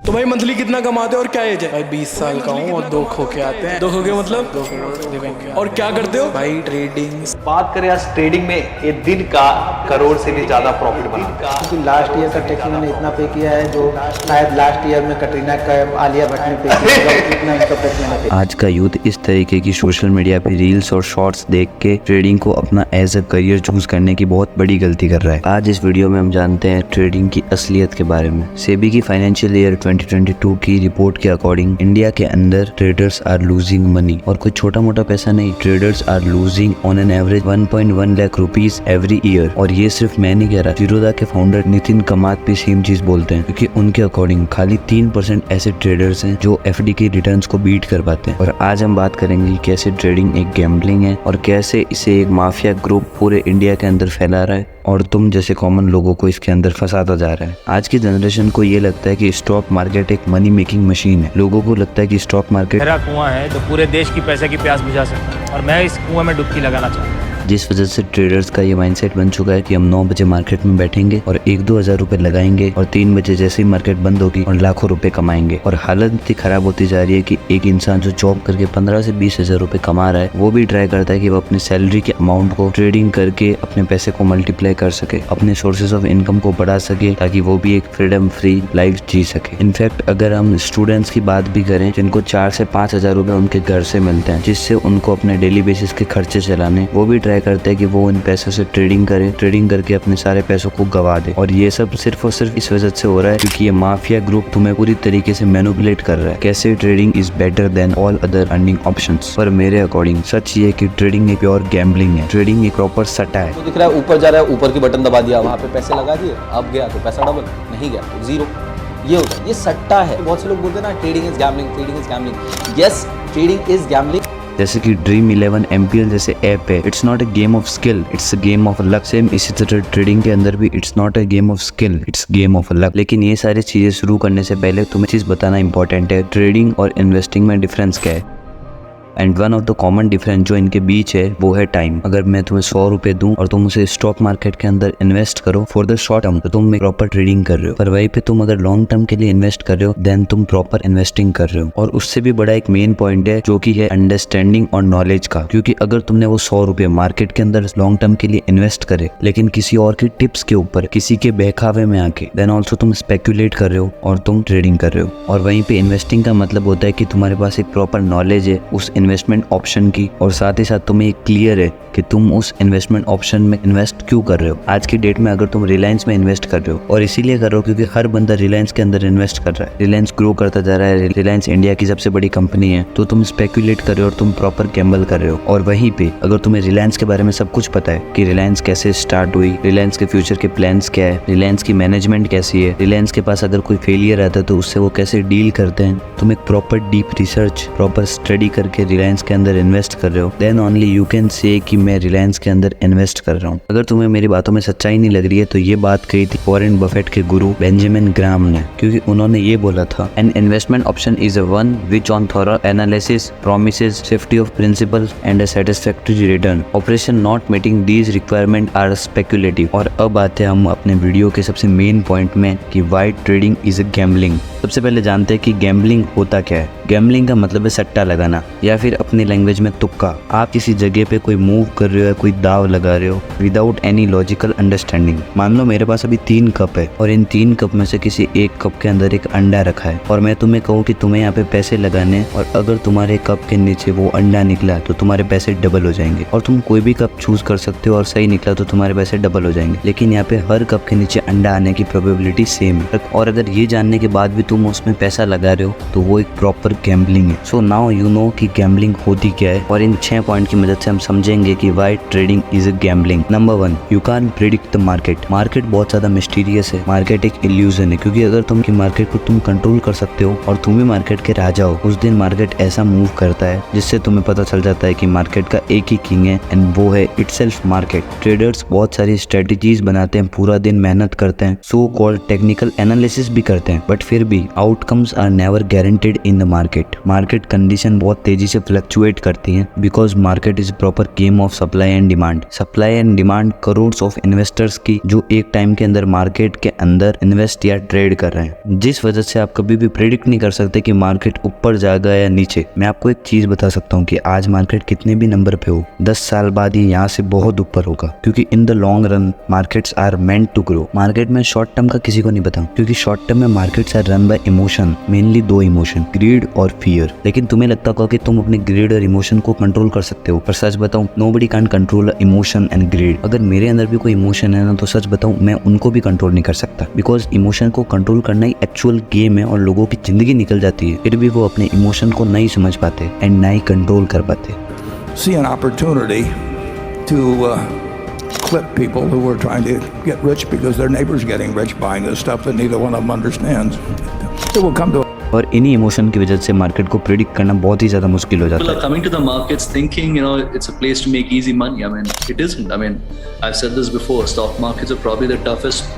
तो भाई मंथली कितना कमाते हो और क्या एज है? भाई 20 साल का हूँ और 2 खो के आते हैं। 2 खो के मतलब 2 करोड़ लिविंग। और क्या करते हो? भाई ट्रेडिंग। बात करें आज ट्रेडिंग में, ये दिन का करोड़ से भी ज्यादा प्रॉफिट बना। क्योंकि लास्ट ईयर का टैक्स मैंने इतना पे किया है जो शायद लास्ट ईयर में कटरीना कैफ, आलिया भट्ट ने पे किया इतना इनकम टैक्स मैंने पे। आज का यूथ इस तरीके की सोशल मीडिया पे रील्स और शॉर्ट्स देख के ट्रेडिंग को अपना एज अ करियर चूज करने की बहुत बड़ी गलती कर रहा है। आज इस वीडियो में हम जानते हैं ट्रेडिंग की असलियत के बारे में। सेबी की फाइनेंशियल ईयर 2022 की रिपोर्ट के अकॉर्डिंग इंडिया के अंदर ट्रेडर्स आर लूजिंग मनी, और कोई छोटा मोटा पैसा नहीं, traders are losing on an average 1.1 lakh rupees every year. और ये सिर्फ मैं नहीं कह रहा, जीरोधा के फाउंडर नितिन कामत भी सेम चीज बोलते हैं, क्योंकि उनके अकॉर्डिंग खाली 3% ऐसे ट्रेडर्स हैं जो एफडी के रिटर्न्स को बीट कर पाते हैं। और आज हम बात करेंगे कि कैसे ट्रेडिंग एक गैम्बलिंग है और कैसे इसे एक माफिया ग्रुप पूरे इंडिया के अंदर फैला रहा है और तुम जैसे कॉमन लोगों को इसके अंदर फंसाता जा रहा है। आज की जनरेशन को ये लगता है कि स्टॉक मार्केट एक मनी मेकिंग मशीन है। लोगों को लगता है कि स्टॉक मार्केट मेरा कुआं है जो पूरे देश की पैसे की प्यास बुझा सकता है, और मैं इस कुआं में डुबकी लगाना चाहता हूँ। जिस वजह से ट्रेडर्स का ये माइंडसेट बन चुका है कि हम 9 बजे मार्केट में बैठेंगे और 1-2 हज़ार रुपए लगाएंगे और 3 बजे जैसे ही मार्केट बंद होगी और लाखों रुपए कमाएंगे। और हालत इतनी खराब होती जा रही है कि एक इंसान जो जॉब करके 15 से 20 हज़ार रुपए कमा रहा है, वो भी ट्राई करता है कि वो अपनी सैलरी के अमाउंट को ट्रेडिंग करके अपने पैसे को मल्टीप्लाई कर सके, अपने सोर्सेज ऑफ इनकम को बढ़ा सके, ताकि वो भी एक फ्रीडम फ्री लाइफ जी सके। इनफैक्ट अगर हम स्टूडेंट्स की बात भी करें जिनको 4 से 5 हज़ार रुपए उनके घर से मिलते हैं, जिससे उनको अपने डेली बेसिस के खर्चे चलाने, वो भी ट्राई करते हैं कि वो पैसों से ट्रेडिंग करे, ट्रेडिंग करके अपने सारे पैसों को गवा दे। और ये सब सिर्फ और सिर्फ इस वजह से हो रहा है क्योंकि ये माफिया ग्रुप तुम्हें पूरी तरीके से मैनिपुलेट कर रहा है। कैसे trading is better than all other earning options. पर मेरे अकॉर्डिंग सच ये कि ट्रेडिंग एक प्योर गैम्बलिंग है। ट्रेडिंग एक प्रॉपर सट्टा है। तो दिख रहा है ऊपर जा रहा है, ऊपर की बटन दबा दिया, वहाँ पे पैसे लगा दिए, अब गया तो पैसा डबल, नहीं गया तो जीरो। ये होता है, ये सट्टा है। बहुत से लोग बोलते हैं ना trading is gambling, trading is gambling. Yes, trading is gambling. जैसे कि ड्रीम 11 MPL जैसे ऐप है, it's not a game of skill, it's a game of luck. Same इसी तरह ट्रेडिंग के अंदर भी it's not a game of skill, it's game of luck. लेकिन ये सारी चीजें शुरू करने से पहले तुम्हें चीज बताना इंपॉर्टेंट है, ट्रेडिंग और इन्वेस्टिंग में डिफरेंस क्या है। And one of the common difference जो इनके बीच है वो है टाइम। अगर मैं तुम्हें 100 रुपए दूं और तुम उसे स्टॉक मार्केट के अंदर इन्वेस्ट करो फॉर द शॉर्ट टर्म, तो तुम प्रॉपर ट्रेडिंग कर रहे हो। पर वहीं पे तुम अगर लॉन्ग टर्म के लिए इन्वेस्ट कर रहे हो, देन तुम प्रॉपर इन्वेस्टिंग कर रहे हो। और उससे भी बड़ा एक मेन पॉइंट है जो कि है अंडरस्टैंडिंग और नॉलेज का। क्योंकि अगर तुमने वो 100 रुपए मार्केट के अंदर लॉन्ग टर्म के लिए इन्वेस्ट करे, लेकिन किसी और की टिप्स के ऊपर, किसी के बहकावे में आके, देन ऑल्सो तुम स्पेक्यूलेट कर रहे हो और तुम ट्रेडिंग कर रहे हो। और वहीं पे इन्वेस्टिंग का मतलब होता है कि तुम्हारे पास एक प्रॉपर नॉलेज है उस इन्वेस्टमेंट ऑप्शन की, और साथ ही साथ तुम्हें क्लियर है कि तुम उस इन्वेस्टमेंट ऑप्शन में इन्वेस्ट क्यों कर रहे हो। आज की डेट में अगर तुम रिलायंस में इन्वेस्ट कर रहे हो, और इसीलिए कर रहे हो क्योंकि हर बंदा रिलायंस के अंदर इन्वेस्ट कर रहा है, रिलायंस ग्रो करता जा रहा है, रिलायंस इंडिया की सबसे बड़ी कंपनी है, तो तुम स्पेक्यूलेट कर रहे हो और तुम प्रॉपर गैम्बल कर रहे हो। और वहीं पे अगर तुम्हें रिलायंस के बारे में सब कुछ पता है कि रिलायंस कैसे स्टार्ट हुई, रिलायंस के फ्यूचर के प्लान्स क्या है, रिलायंस की मैनेजमेंट कैसी है, रिलायंस के पास अगर कोई फेलियर आता है तो उससे वो कैसे डील करते हैं, तुम एक proper deep research, proper study करके रिलायंस के अंदर इन्वेस्ट कर रहे हो, then only you can say कि मैं रिलायंस के अंदर इन्वेस्ट कर रहा हूँ। अगर तुम्हें मेरी बातों में सच्चाई नहीं लग रही है तो ये बात कही थी वॉरेन बफेट के गुरु बेंजामिन ग्राहम ने, क्योंकि उन्होंने ये बोला था, an investment option is a one which on thorough analysis promises safety of principal and a satisfactory return. Operation not meeting these requirement are speculative. और अब आते हैं हम अपने वीडियो के सबसे मेन पॉइंट में कि why trading is a gambling. सबसे पहले जानते हैं कि गैम्बलिंग होता क्या है। गैम्बलिंग का मतलब है सट्टा लगाना, या फिर अपनी लैंग्वेज में तुक्का। आप किसी जगह पे कोई मूव कर रहे हो या कोई दाव लगा रहे हो विदाउट एनी लॉजिकल अंडरस्टैंडिंग। मान लो मेरे पास अभी 3 कप है और इन 3 कप में से किसी एक कप के अंदर एक अंडा रखा है, और मैं तुम्हें कहूँ कि तुम्हें यहाँ पे पैसे लगाने, और अगर तुम्हारे कप के नीचे वो अंडा निकला तो तुम्हारे पैसे डबल हो जाएंगे। और तुम कोई भी कप चूज कर सकते हो और सही निकला तो तुम्हारे पैसे डबल हो जाएंगे। लेकिन यहाँ पे हर कप के नीचे अंडा आने की प्रोबेबिलिटी सेम है, और अगर ये जानने के बाद भी तुम उसमें पैसा लगा रहे हो तो वो एक प्रॉपर गैम्बलिंग है। सो नाउ यू नो कि गैम्बलिंग होती क्या है, और इन 6 पॉइंट की मदद से हम समझेंगे कि why trading is a gambling. Number 1, you can predict the market. Market बहुत ज्यादा मिस्टीरियस है, मार्केट एक इल्यूजन है, क्योंकि अगर तुम की मार्केट को तुम कंट्रोल कर सकते हो और तुम भी मार्केट के राजा हो, उस दिन मार्केट ऐसा मूव करता है जिससे तुम्हें पता चल जाता है कि मार्केट का एक ही किंग है, एंड वो है इटसेल्फ मार्केट। ट्रेडर्स बहुत सारी स्ट्रेटेजीज बनाते हैं, पूरा दिन मेहनत करते हैं, सो कॉल्ड टेक्निकल एनालिसिस भी करते हैं, बट फिर भी outcomes are never guaranteed in the market. Market condition बहुत तेजी से से फ्लक्चुएट करती हैं because market is proper game of supply and demand. Supply and demand crores of investors की जो एक टाइम के अंदर मार्केट के अंदर इन्वेस्ट या ट्रेड कर रहे हैं, जिस वजह से आप कभी भी प्रेडिक्ट नहीं कर सकते कि मार्केट ऊपर जाएगा या नीचे। मैं आपको एक चीज बता सकता हूँ कि आज मार्केट कितने भी नंबर पे हो, 10 साल बाद ही यहाँ से बहुत ऊपर होगा, क्योंकि in the long run markets are meant to grow. Market में शॉर्ट टर्म का किसी को नहीं पता, क्योंकि शॉर्ट टर्म में markets are run by emotion, mainly 2 emotion, greed और फियर। लेकिन तुम्हें लगता होगा कि तुम अपने ग्रीड और इमोशन को कंट्रोल कर सकते हो, पर सच बताऊं nobody can control emotion and greed. अगर मेरे अंदर भी कोई इमोशन है ना, तो सच बताऊं मैं उनको भी कंट्रोल नहीं कर सकता, बिकॉज इमोशन को कंट्रोल करना ही एक्चुअल गेम है और लोगों की जिंदगी निकल जाती है, फिर भी वो अपने इमोशन को नहीं समझ पाते एंड ना ही कंट्रोल कर पाते। See an opportunity to clip people who are trying to get rich because their neighbor's getting rich buying this stuff that neither one of them understands. It will come to और इन्हीं emotion की वजह से market को predict करना बहुत ही ज्यादा मुश्किल हो जाता People है। are coming to the markets thinking, it's a place to make easy money. I mean, it isn't. I mean, I've said this before. Stock markets are probably the toughest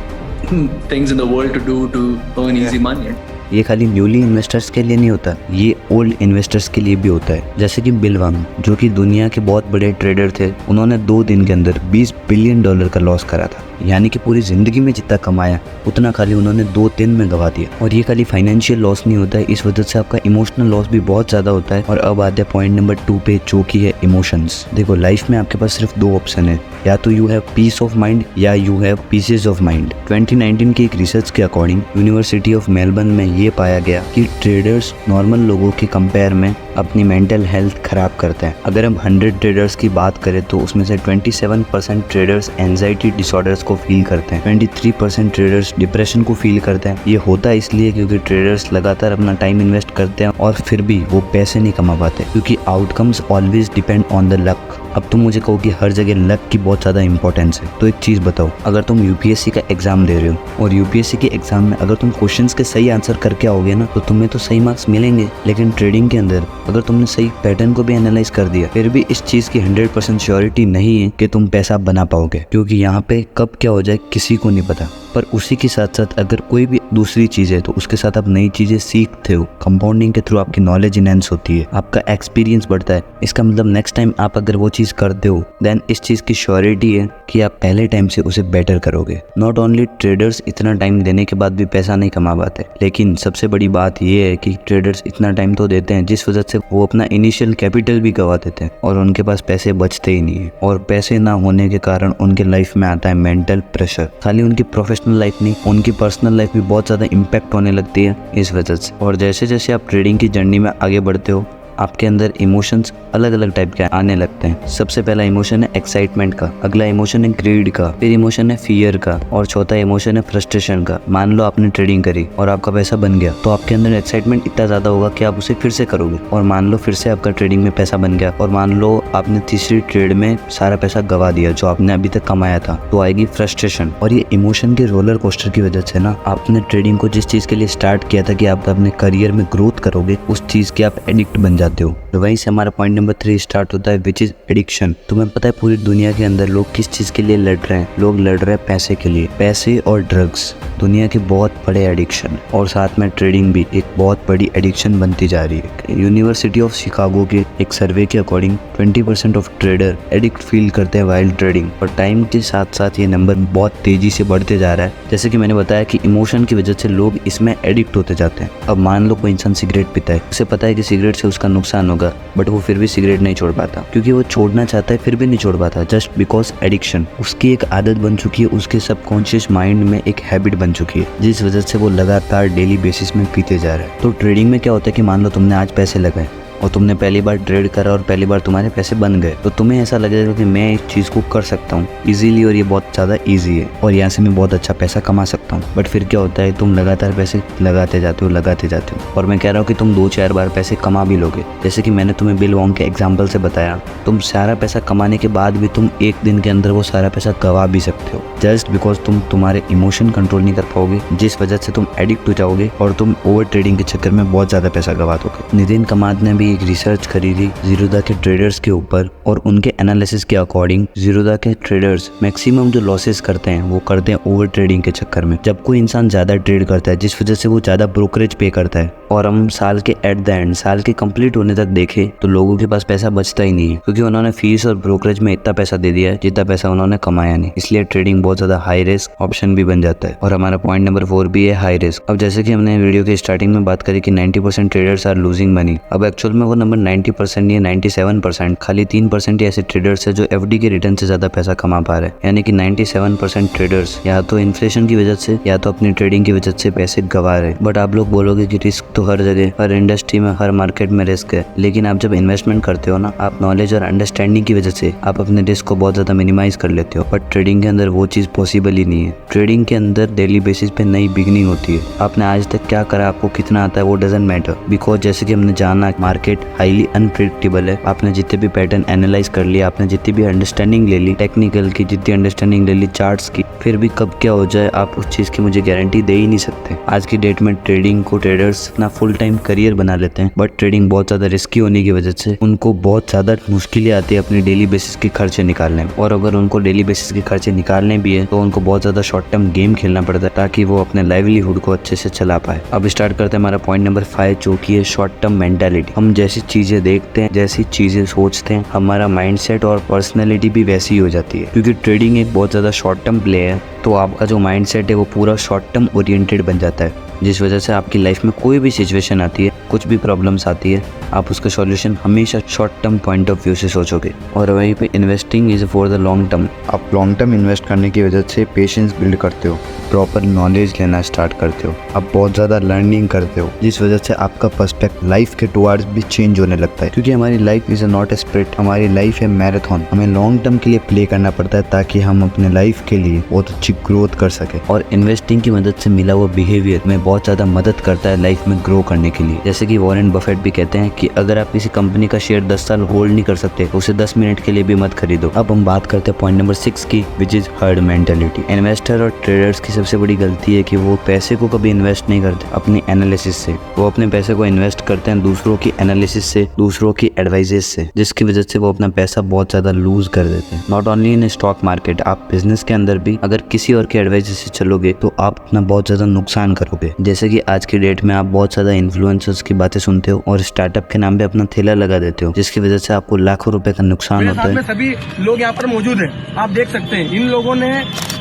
things in the world to do to earn easy money. ये खाली newly investors के लिए नहीं होता, ये old investors के लिए भी होता है। जैसे कि बिल वांग, जो कि दुनिया के बहुत बड़े ट्रेडर थे, उन्होंने 2 दिन के अंदर $20 बिलियन का लॉस करा था, यानी कि पूरी जिंदगी में जितना कमाया उतना खाली उन्होंने 2 दिन में गवा दिया। और ये खाली फाइनेंशियल लॉस नहीं होता है, इस वजह से आपका इमोशनल लॉस भी बहुत ज्यादा होता है। और अब आते हैं पॉइंट नंबर 2 पे, जो कि है इमोशंस। देखो लाइफ में आपके पास सिर्फ 2 ऑप्शन है, या तो you have peace of mind या you have pieces of mind. 2019 की एक रिसर्च के अकॉर्डिंग यूनिवर्सिटी ऑफ मेलबर्न में ये पाया गया कि ट्रेडर्स नॉर्मल लोगों के कंपेयर में अपनी मेंटल हेल्थ खराब करते हैं। अगर हम 100 ट्रेडर्स की बात करें तो उसमें से 27% ट्रेडर्स एंजाइटी डिसऑर्डर्स को फील करते हैं, 23% ट्रेडर्स डिप्रेशन को फील करते हैं। ये होता इसलिए क्योंकि ट्रेडर्स लगातार अपना टाइम इन्वेस्ट करते हैं और फिर भी वो पैसे नहीं कमा पाते, क्योंकि outcomes always depend on the luck. अब तुम मुझे कहो कि हर जगह लक की बहुत ज़्यादा इंपॉर्टेंस है, तो एक चीज़ बताओ, अगर तुम यूपीएससी का एग्जाम दे रहे हो और यूपीएससी के एग्जाम में अगर तुम क्वेश्चंस के सही आंसर करके आओगे ना, तो तुम्हें तो सही मार्क्स मिलेंगे। लेकिन ट्रेडिंग के अंदर अगर तुमने सही पैटर्न को भी एनालाइज कर दिया, फिर भी इस चीज़ की 100% श्योरिटी नहीं है कि तुम पैसा बना पाओगे, क्योंकि यहाँ पे कब क्या हो जाए किसी को नहीं पता। पर उसी के साथ साथ अगर कोई भी दूसरी चीज़ है तो उसके साथ आप नई चीज़ें सीखते हो, कंपाउंडिंग के थ्रू आपकी नॉलेज इनहेंस होती है, आपका एक्सपीरियंस बढ़ता है। इसका मतलब नेक्स्ट टाइम आप अगर वो चीज़ करते हो, देन इस चीज़ की श्योरिटी है कि आप पहले टाइम से उसे बेटर करोगे। नॉट ओनली ट्रेडर्स इतना टाइम देने के बाद भी पैसा नहीं कमा पाते, लेकिन सबसे बड़ी बात यह है कि ट्रेडर्स इतना टाइम तो देते हैं जिस वजह से वो अपना इनिशियल कैपिटल भी गवा देते हैं और उनके पास पैसे बचते ही नहीं है। और पैसे ना होने के कारण उनके लाइफ में आता है मेंटल प्रेशर। खाली उनकी प्रोफेशनल लाइफ नहीं, उनकी पर्सनल लाइफ भी बहुत ज़्यादा इम्पैक्ट होने लगती है इस वजह से। और जैसे जैसे आप ट्रेडिंग की जर्नी में आगे बढ़ते हो, आपके अंदर इमोशंस अलग अलग टाइप के आने लगते हैं। सबसे पहला इमोशन है एक्साइटमेंट का, अगला इमोशन है ग्रीड का, फिर इमोशन है फियर का, और चौथा इमोशन है फ्रस्ट्रेशन का। मान लो आपने ट्रेडिंग करी और आपका पैसा बन गया, तो आपके अंदर एक्साइटमेंट इतना ज़्यादा होगा कि आप उसे फिर से करोगे। और मान लो फिर से आपका ट्रेडिंग में पैसा बन गया और मान लो आपने तीसरी ट्रेड में सारा पैसा गवा दिया जो आपने अभी तक कमाया था, तो आएगी फ्रस्ट्रेशन। और ये इमोशन के रोलर कोस्टर की वजह से ना, आपने ट्रेडिंग को जिस चीज़ के लिए स्टार्ट किया था कि आप अपने करियर में ग्रोथ करोगे, उस चीज़ के आप एडिक्ट बन जाते हो। तो वहीं से हमारा पॉइंट नंबर 3 स्टार्ट होता है, विच इज एडिक्शन। तुम्हें पता है पूरी दुनिया के अंदर लोग किस चीज के लिए लड़ रहे हैं? लोग लड़ रहे हैं पैसे के लिए। पैसे और ड्रग्स दुनिया के बहुत बड़े एडिक्शन, और साथ में ट्रेडिंग भी एक बहुत बड़ी एडिक्शन बनती जा रही है। यूनिवर्सिटी ऑफ शिकागो के एक सर्वे के according 20% of trader addict feel करते हैं वाइल ट्रेडिंग, और टाइम के साथ साथ ये नंबर बहुत तेजी से बढ़ते जा रहा है। जैसे कि मैंने बताया कि इमोशन की वजह से लोग इसमें एडिक्ट होते जाते हैं। अब मान लो कोई इंसान सिगरेट पीता है, उसे पता है कि सिगरेट से उसका नुकसान होगा, बट वो फिर भी सिगरेट नहीं छोड़ पाता, क्योंकि वो छोड़ना चाहता है फिर भी नहीं छोड़ पाता, जस्ट बिकॉज एडिक्शन। उसकी एक आदत बन चुकी है, उसके सबकॉन्शियस माइंड में एक हैबिट बन चुकी है, जिस वजह से वो लगातार डेली बेसिस में पीते जा रहा है। तो ट्रेडिंग में क्या होता है कि मान लो तुमने आज पैसे लगाए और तुमने पहली बार ट्रेड करा और पहली बार तुम्हारे पैसे बन गए, तो तुम्हें ऐसा लगेगा कि मैं इस चीज़ को कर सकता हूँ इजीली, और ये बहुत ज़्यादा इजी है और यहाँ से मैं बहुत अच्छा पैसा कमा सकता हूँ। बट फिर क्या होता है, तुम लगातार पैसे लगाते जाते हो, और मैं कह रहा हूँ कि तुम 2-4 बार पैसे कमा भी लोगे। जैसे कि मैंने तुम्हें बिल वॉन्ग के एग्जाम्पल से बताया, तुम सारा पैसा कमाने के बाद भी तुम एक दिन के अंदर वो सारा पैसा गवा भी सकते हो, जस्ट बिकॉज तुम तुम्हारे इमोशन कंट्रोल नहीं कर पाओगे, जिस वजह से तुम एडिक्ट हो जाओगे और तुम ओवर ट्रेडिंग के चक्कर में बहुत ज़्यादा पैसा गवा दोगे। नितिन कामत ने भी एक रिसर्च करी थी जीरोधा के ट्रेडर्स के ऊपर, और उनके एनालिसिस के अकॉर्डिंग जीरोधा के ट्रेडर्स मैक्सिमम जो लॉसेस करते हैं वो करते हैं ओवर ट्रेडिंग के चक्कर में। जब कोई इंसान ज़्यादा ट्रेड करता है जिस वजह से वो ज़्यादा ब्रोकरेज पे करता है, और हम साल के एट द एंड, साल के कंप्लीट होने तक देखे तो लोगों के पास पैसा बचता ही नहीं है, क्योंकि उन्होंने फीस और ब्रोकरेज में इतना पैसा दे दिया है जितना पैसा उन्होंने कमाया नहीं। इसलिए ट्रेडिंग बहुत ज्यादा हाई रिस्क ऑप्शन भी बन जाता है। और हमारा पॉइंट नंबर 4 भी है हाई रिस्क। अब जैसे कि हमने वीडियो के स्टार्टिंग में बात करी कि 90% ट्रेडर्स आर लूजिंग मनी। अब एक्चुअल में वो नंबर 90% नहीं है, 97%। खाली 3% ही ऐसे ट्रेडर्स है जो एफडी के रिटर्न से ज्यादा पैसा कमा पा रहे हैं। यानी कि 97% ट्रेडर्स या तो इन्फ्लेशन की वजह से या तो अपनी ट्रेडिंग की वजह से पैसे गवा रहे। बट आप लोग बोलोगे कि रिस्क तो हर जगह, हर इंडस्ट्री में, हर मार्केट में रिस्क है। लेकिन आप जब इन्वेस्टमेंट करते हो ना, आप नॉलेज और अंडरस्टैंडिंग की वजह से आप अपने रिस्क को बहुत ज्यादा मिनिमाइज कर लेते हो। बट ट्रेडिंग के अंदर वो चीज पॉसिबल ही नहीं है। ट्रेडिंग के अंदर डेली बेसिस पे नई बिगनिंग होती है। आपने आज तक क्या करा, आपको कितना आता है, वो डजंट मैटर। बिकॉज जैसे कि हमने जाना मार्केट हाईली अनप्रेडिक्टेबल है। आपने जितने भी पैटर्न एनालाइज कर लिया, आपने जितनी भी अंडरस्टैंडिंग ले ली, टेक्निकल की जितनी अंडरस्टैंडिंग ले ली, चार्ट्स की, फिर भी कब क्या हो जाए आप उस चीज की मुझे गारंटी दे ही नहीं सकते। आज की डेट में ट्रेडिंग को ट्रेडर्स अपना फुल टाइम करियर बना लेते हैं। बट ट्रेडिंग बहुत ज्यादा रिस्की होने की वजह से उनको बहुत ज्यादा मुश्किलें आती है अपनी डेली बेसिस के खर्चे निकालने में। और अगर उनको डेली बेसिस के खर्चे निकालने भी है तो उनको बहुत ज्यादा शॉर्ट टर्म गेम खेलना पड़ता है ताकि वो अपने लाइवलीहुड को अच्छे से चला पाए। अब स्टार्ट करते हैं हमारा पॉइंट नंबर 5, जो कि है शॉर्ट टर्म मेंटालिटी। हम जैसी चीजें देखते हैं, जैसी चीजें सोचते हैं, हमारा माइंडसेट और पर्सनैलिटी भी वैसी ही हो जाती है। क्योंकि ट्रेडिंग एक बहुत ज्यादा शॉर्ट टर्म प्ले है, तो आपका जो माइंडसेट है वो पूरा शॉर्ट टर्म ओरिएंटेड बन जाता है, जिस वजह से आपकी लाइफ में कोई भी सिचुएशन आती है, कुछ भी प्रॉब्लम्स आती है, आप उसका सॉल्यूशन हमेशा short term point of view से सोचोगे। और वहीं पे investing is for the long term. आप लॉन्ग टर्म इन्वेस्ट करने की वजह से पेशेंस बिल्ड करते हो, प्रॉपर नॉलेज लेना स्टार्ट करते हो, आप बहुत ज़्यादा लर्निंग करते हो, जिस वजह से आपका पर्सपेक्ट लाइफ के टुवर्ड्स भी चेंज होने लगता है। क्योंकि हमारी life is not a sprint, हमारी लाइफ है मैराथन। हमें लॉन्ग टर्म के लिए प्ले करना पड़ता है ताकि हम अपने लाइफ के लिए बहुत अच्छी ग्रोथ कर सके। और इन्वेस्टिंग की मदद से मिला हुआ बिहेवियर में बहुत ज़्यादा मदद करता है लाइफ में ग्रो करने के लिए। जैसे कि वॉरेन बफेट भी कहते हैं कि अगर आप किसी कंपनी का शेयर 10 साल होल्ड नहीं कर सकते तो उसे 10 मिनट के लिए भी मत खरीदो। अब हम बात करते हैं पॉइंट नंबर 6 की, which is herd mentality. Investor और ट्रेडर्स की सबसे बड़ी गलती है कि वो पैसे को कभी इन्वेस्ट नहीं करते अपनी एनालिसिस से। वो अपने पैसे को इन्वेस्ट करते हैं दूसरों की एनालिसिस से, दूसरों की एडवाइजेस से, जिसकी वजह से वो अपना पैसा बहुत ज्यादा लूज कर देते हैं। Not only in stock market, आप बिजनेस के अंदर भी अगर किसी और की एडवाइजेस से चलोगे तो आप अपना बहुत ज्यादा नुकसान करोगे। जैसे कि आज की डेट में आप बहुत ज्यादा इन्फ्लुएंसर्स की बातें सुनते हो और स्टार्टअप के नाम पे अपना ठेला लगा देते हो, जिसकी वजह से आपको लाखों रुपए का नुकसान होता है। सभी लोग यहाँ पर मौजूद हैं, आप देख सकते हैं। इन लोगों ने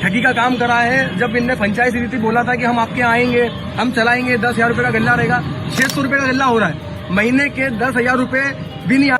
ठगी का काम करा है। जब इनने पंचायत समिति बोला था कि हम आपके यहाँ आएंगे, हम चलाएंगे, 10,000 रुपए का गल्ला रहेगा, 600 रुपए का गल्ला हो रहा है। महीने के 10,000 रुपए भी नहीं।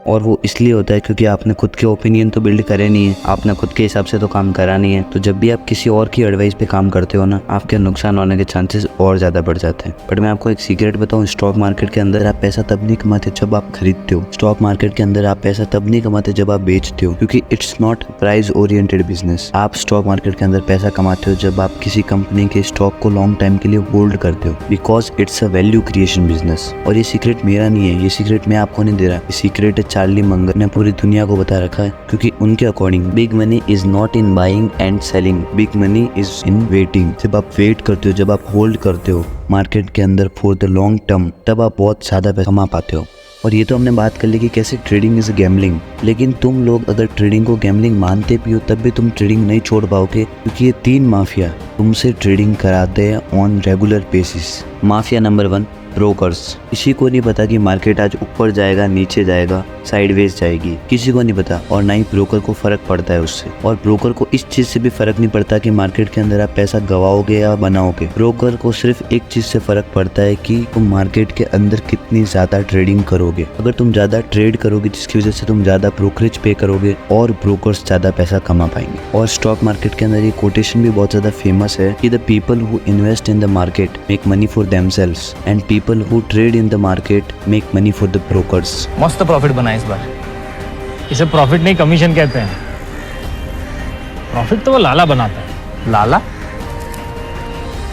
और वो इसलिए होता है क्योंकि आपने खुद के ओपिनियन तो बिल्ड करे नहीं है, आपने खुद के हिसाब से तो काम करा नहीं है। तो जब भी आप किसी और की एडवाइस पे काम करते हो ना, आपके नुकसान होने के चांसेस और ज्यादा बढ़ जाते हैं। बट मैं आपको एक सीक्रेट बताऊं, स्टॉक मार्केट के अंदर आप पैसा तब नहीं कमाते जब आप खरीदते हो। स्टॉक मार्केट के अंदर आप पैसा तब नहीं कमाते जब आप बेचते हो, क्योंकि it's not price oriented business. आप स्टॉक मार्केट के अंदर पैसा कमाते हो जब आप किसी कंपनी के स्टॉक को लॉन्ग टाइम के लिए होल्ड करते हो, because it's a value creation business. और ये सीक्रेट मेरा नहीं है, ये सीक्रेट मैं आपको नहीं दे रहा, ये सीक्रेट है चार्ली मंगर ने पूरी दुनिया को बता रखा है। क्योंकि उनके according big money is not in buying and selling, big money is in waiting. जब आप वेट करते हो, जब आप होल्ड करते हो मार्केट के अंदर फॉर द लॉन्ग टर्म, तब आप बहुत ज्यादा पैसा कमा पाते हो। और ये तो हमने बात कर ली कि कैसे ट्रेडिंग इज गैम्बलिंग, लेकिन तुम लोग अगर ट्रेडिंग को गैम्बलिंग मानते भी हो तब भी तुम ट्रेडिंग नहीं छोड़ पाओगे, क्योंकि ये 3 माफिया तुमसे ट्रेडिंग कराते हैं on regular basis. Mafia number 1, brokers. किसी को नहीं पता कि मार्केट आज ऊपर जाएगा, नीचे जाएगा, साइडवेज जाएगी, किसी को नहीं पता। और ना ही ब्रोकर को फर्क पड़ता है उससे। और ब्रोकर को इस चीज से भी फर्क नहीं पड़ता कि मार्केट के अंदर आप पैसा गवाओगे या बनाओगे। ब्रोकर को सिर्फ एक चीज से फर्क पड़ता है कि तुम मार्केट के अंदर कितनी ज्यादा ट्रेडिंग करोगे। अगर तुम ज्यादा ट्रेड करोगे जिसकी वजह से तुम ज्यादा ब्रोकरेज पे करोगे और ब्रोकर्स ज्यादा पैसा कमा पाएंगे। और स्टॉक मार्केट के अंदर ये कोटेशन भी बहुत ज्यादा फेमस है कि the people who invest in the market make money for themselves and people who trade in the market make money for the brokers. मस्त प्रॉफिट बना इस बार। इसे प्रॉफिट नहीं कमीशन कहते हैं। प्रॉफिट तो वो लाला बनाता है। लाला?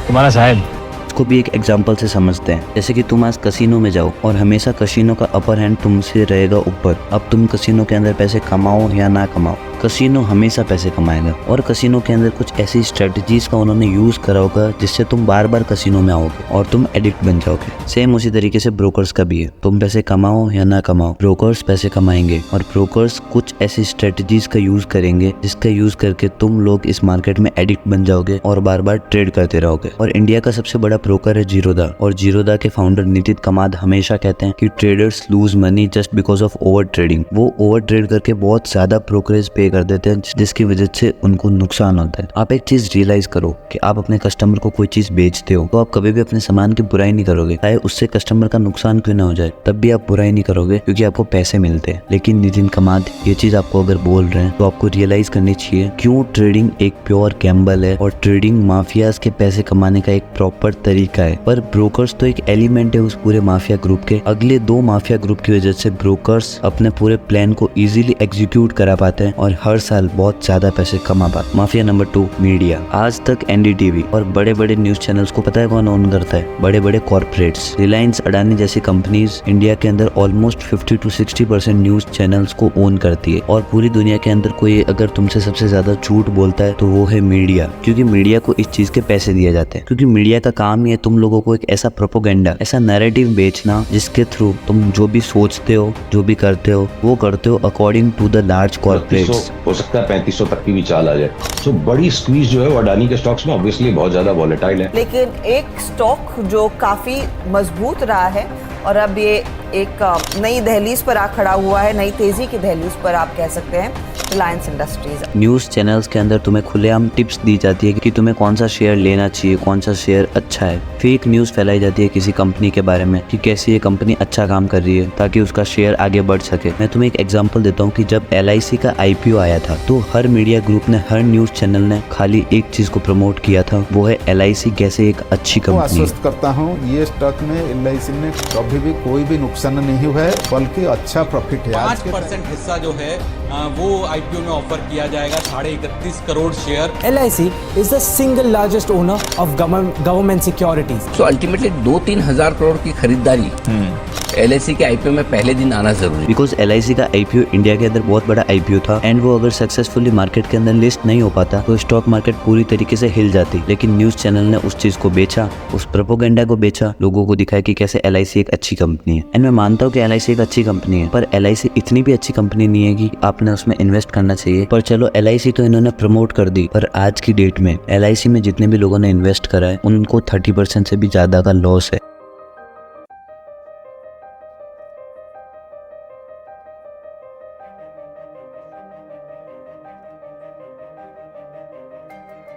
तुम्हारा साहब। को भी एक एग्जांपल से समझते हैं। जैसे कि तुम आज कसिनो में जाओ और हमेशा कसिनो का अपर हैंड तुमसे रहेगा ऊपर। अब तुम कसिनो के अंदर पैसे कमाओ या ना कमाओ, कसिनो हमेशा पैसे कमाएगा। और कसिनो के अंदर कुछ ऐसी स्ट्रेटजीज का उन्होंने यूज करा होगा जिससे तुम बार बार कसिनो में आओगे और तुम एडिक्ट बन जाओगे। सेम उसी तरीके से ब्रोकर्स का भी है। तुम पैसे कमाओ या ना कमाओ, ब्रोकर्स पैसे कमाएंगे और ब्रोकर्स कुछ ऐसी स्ट्रेटजीज का यूज करेंगे जिसका यूज करके तुम लोग इस मार्केट में एडिक्ट बन जाओगे और बार बार ट्रेड करते रहोगे। और इंडिया का सबसे बड़ा ब्रोकर है जीरोधा, और जीरोधा के फाउंडर नितिन कमाद हमेशा कहते हैं कि traders lose money just because of over trading. वो ओवर ट्रेड करके बहुत ज्यादा ब्रोकरेज पे कर देते हैं, जिसकी वजह से उनको नुकसान होता है। आप एक चीज रियलाइज करो कि आप अपने कस्टमर को कोई चीज बेचते हो तो आप कभी भी अपने सामान की बुराई नहीं करोगे, चाहे उससे कस्टमर का नुकसान क्यों ना हो जाए, तब भी आप बुराई नहीं करोगे क्योंकि आपको पैसे मिलते हैं। लेकिन नितिन कमाद ये चीज आपको अगर बोल रहे हैं तो आपको रियलाइज करनी चाहिए क्यों ट्रेडिंग एक प्योर गैम्बल है और ट्रेडिंग माफियाज के पैसे कमाने का एक प्रॉपर तरीका है। पर ब्रोकर्स तो एक एलिमेंट है उस पूरे माफिया ग्रुप के। अगले दो माफिया ग्रुप की वजह से ब्रोकर्स अपने पूरे प्लान को इजीली एग्जीक्यूट करा पाते हैं और हर साल बहुत ज्यादा पैसे कमा पाते हैं। Mafia number 2 media. आज तक एनडीटीवी और बड़े बड़े न्यूज चैनल्स को पता है कौन ओन करता है? बड़े बड़े कॉर्पोरेट्स। रिलायंस, अडानी जैसी कंपनीज इंडिया के अंदर ऑलमोस्ट 50 to 60% न्यूज चैनल्स को ओन करती है। और पूरी दुनिया के अंदर कोई अगर तुमसे सबसे ज्यादा झूठ बोलता है तो वो है मीडिया, क्योंकि मीडिया को इस चीज के पैसे दिए जाते हैं। क्योंकि मीडिया का काम ही है तुम लोगों को एक ऐसा प्रोपोगेंडा, ऐसा नैरेटिव बेचना जिसके थ्रू तुम जो भी सोचते हो, जो भी करते हो, वो करते हो according to the large corporates. हो सकता है 3500 तक की भी चाल आ जाए। तो बड़ी स्क्वीज जो है वो अडानी के स्टॉक्स में ऑब्वियसली बहुत ज्यादा वॉलेटाइल है। लेकिन एक स्टॉक जो काफी मजबूत रहा है और अब ये एक नई दहलीज पर आ खड़ा हुआ है, नई तेजी की दहलीज पर आप कह सकते हैं, रिलायंस इंडस्ट्रीज। न्यूज चैनल्स के अंदर तुम्हें खुलेआम टिप्स दी जाती है कि तुम्हें कौन सा शेयर लेना चाहिए, कौन सा शेयर अच्छा है। फेक न्यूज फैलाई जाती है किसी कंपनी के बारे में कि कैसे ये कंपनी अच्छा काम कर रही है ताकि उसका शेयर आगे बढ़ सके। मैं तुम्हें एक एग्जांपल देता हूँ कि जब LIC का IPO आया था तो हर मीडिया ग्रुप ने, हर न्यूज चैनल ने खाली एक चीज को प्रमोट किया था, वो है LIC कैसे एक अच्छी कंपनी है। आश्वस्त करता हूँ ये स्टॉक में LIC में कभी भी कोई भी नुकसान नहीं हुआ है, बल्कि अच्छा प्रॉफिट है। 5% हिस्सा जो है वो IPO में ऑफर किया जाएगा, 31.5 crore share. LIC is the single largest owner of government securities. So ultimately 2-3 हजार करोड़ की खरीदारी LIC के IPO में पहले दिन आना जरूरी। बिकॉज LIC का IPO इंडिया के अंदर बहुत बड़ा IPO था एंड वो अगर सक्सेसफुली मार्केट के अंदर लिस्ट नहीं हो पाता तो स्टॉक मार्केट पूरी तरीके से हिल जाती। लेकिन न्यूज चैनल ने उस चीज को बेचा, उस प्रोपोगेंडा को बेचा, लोगों को दिखाया कि कैसे LIC एक अच्छी कंपनी है। एंड मैं मानता हूँ कि LIC एक अच्छी कंपनी है, पर LIC इतनी भी अच्छी कंपनी नहीं है कि आपने उसमें इन्वेस्ट करना चाहिए। पर चलो LIC तो इन्होंने प्रमोट कर दी, पर आज की डेट में LIC में जितने भी लोगों ने इन्वेस्ट करा है उनको 30% से भी ज्यादा का लॉस है।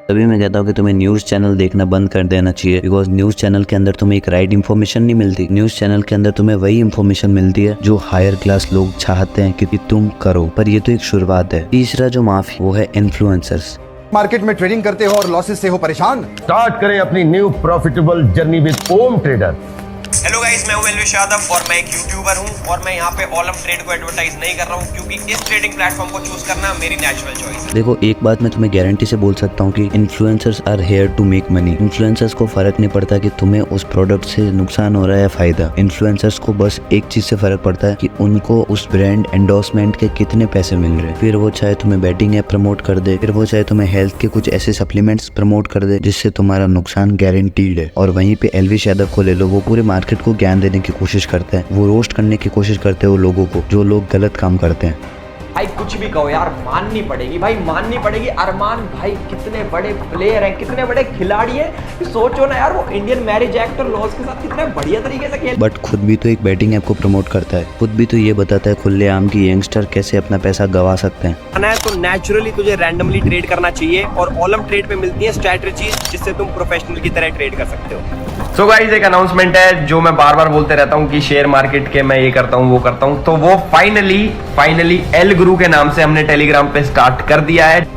तभी मैं कहता हूँ कि तुम्हें न्यूज़ चैनल देखना बंद कर देना चाहिए, बिकॉज न्यूज़ चैनल के अंदर तुम्हें एक राइट इन्फॉर्मेशन नहीं मिलती। न्यूज़ चैनल के अंदर तुम्हें वही इन्फॉर्मेशन मिलती है जो हायर क्लास लोग चाहते हैं कि तुम करो, पर ये तो एक शुरुआत है। तीसरा जो माफी वो है इन्फ्लुएंसर्स। मार्केट में ट्रेडिंग करते हो और लॉसेस से हो परेशान? स्टार्ट करें अपनी new profitable journey with Om trader. Hello guys, मैं हूं एल्विश यादव और मैं एक यूट्यूबर हूं और मैं यहां पे ओलम ट्रेड को एडवर्टाइज नहीं कर रहा हूं क्योंकि इस ट्रेडिंग प्लेटफॉर्म को चूज करना मेरी नेचुरल चॉइस है। देखो, एक बात मैं तुम्हें गारंटी से बोल सकता हूं कि influencers are here to make money. Influencers को फर्क नहीं पड़ता कि तुम्हें उस प्रोडक्ट से नुकसान हो रहा है या फायदा। इन्फ्लुएंसर्स को बस एक चीज से फर्क पड़ता है कि उनको उस ब्रांड एंडोर्समेंट के कितने पैसे मिल रहे हैं। फिर वो चाहे तुम्हें बैटिंग ऐप प्रमोट कर दे, फिर वो चाहे तुम्हें हेल्थ के कुछ ऐसे सप्लीमेंट्स प्रमोट कर दे जिससे तुम्हारा नुकसान गारंटीड है। और वहीं पे एल्विश यादव को ले लो, वो पूरे मार्केट को ज्ञान देने की कोशिश करते हैं, वो रोस्ट करने की कोशिश करते हैं वो लोगों को जो लोग गलत काम करते हैं। भाई कुछ भी कहो यार, माननी पड़ेगी भाई, माननी पड़ेगी। अरमान भाई कितने बड़े प्लेयर हैं, कितने बड़े खिलाड़ी हैं। सोचो ना यार, वो इंडियन मैरिज एक्ट और लॉज के साथ कितने बढ़िया तरीके से खेल। बट खुद भी तो एक बैटिंग ऐप को प्रमोट करता है, खुद भी तो ये बताता है खुलेआम की यंगस्टर कैसे अपना पैसा गवा सकते हैं। तो नेचुरली तुझे रैंडमली ट्रेड करना चाहिए और ओलम ट्रेड पे मिलती है स्ट्रेटजीज जिससे तुम प्रोफेशनल की तरह ट्रेड कर सकते हो। सो गाइस, एक अनाउंसमेंट है जो मैं बार बार बोलते रहता हूँ कि शेयर मार्केट के मैं ये करता हूँ वो करता हूँ, तो वो फाइनली एल गुरु के नाम से हमने टेलीग्राम पे स्टार्ट कर दिया है,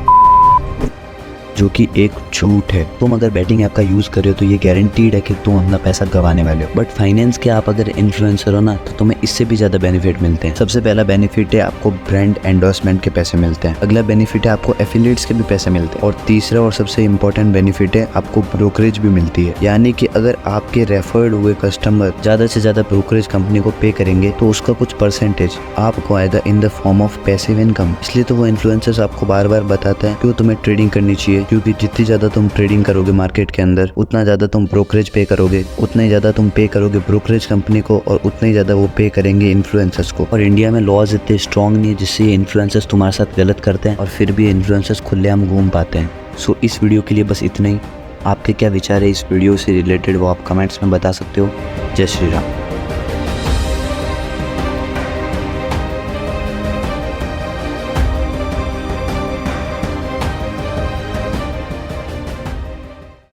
जो कि एक झूठ है। तुम अगर बैटिंग ऐप का यूज कर रहे हो तो ये गारंटीड है कि तुम अपना पैसा गंवाने वाले हो। बट फाइनेंस के आप अगर इन्फ्लुएंसर हो ना तो तुम्हें इससे भी ज्यादा बेनिफिट मिलते हैं। सबसे पहला बेनिफिट है आपको ब्रांड एंडोर्समेंट के पैसे मिलते हैं। अगला बेनिफिट है आपको एफिलिएट्स के भी पैसे मिलते हैं। और तीसरा और सबसे इंपॉर्टेंट बेनिफिट है आपको ब्रोकरेज भी मिलती है। यानी कि अगर आपके रेफर्ड हुए कस्टमर ज्यादा से ज्यादा ब्रोकरेज कंपनी को पे करेंगे तो उसका कुछ परसेंटेज आपको आएगा in the form of passive income. इसलिए तो वो इन्फ्लुएंसर्स आपको बार बार बताते हैं कि वो तुम्हें ट्रेडिंग करनी चाहिए, क्योंकि जितनी ज्यादा तुम ट्रेडिंग करोगे मार्केट के अंदर उतना ज्यादा तुम ब्रोकरेज पे करोगे, उतना ही ज्यादा तुम पे करोगे ब्रोकरेज कंपनी को और उतना ही ज्यादा वो पे करेंगे इन्फ्लुएंसर्स को। और इंडिया में लॉज इतने स्ट्रॉन्ग नहीं है जिससे ये इन्फ्लुएंसर्स तुम्हारे साथ गलत करते हैं और फिर भी इन्फ्लुएंसर्स खुलेआम घूम पाते हैं। सो इस वीडियो के लिए बस इतना ही। आपके क्या विचार है इस वीडियो से रिलेटेड वो आप कमेंट्स में बता सकते हो। जय श्री राम।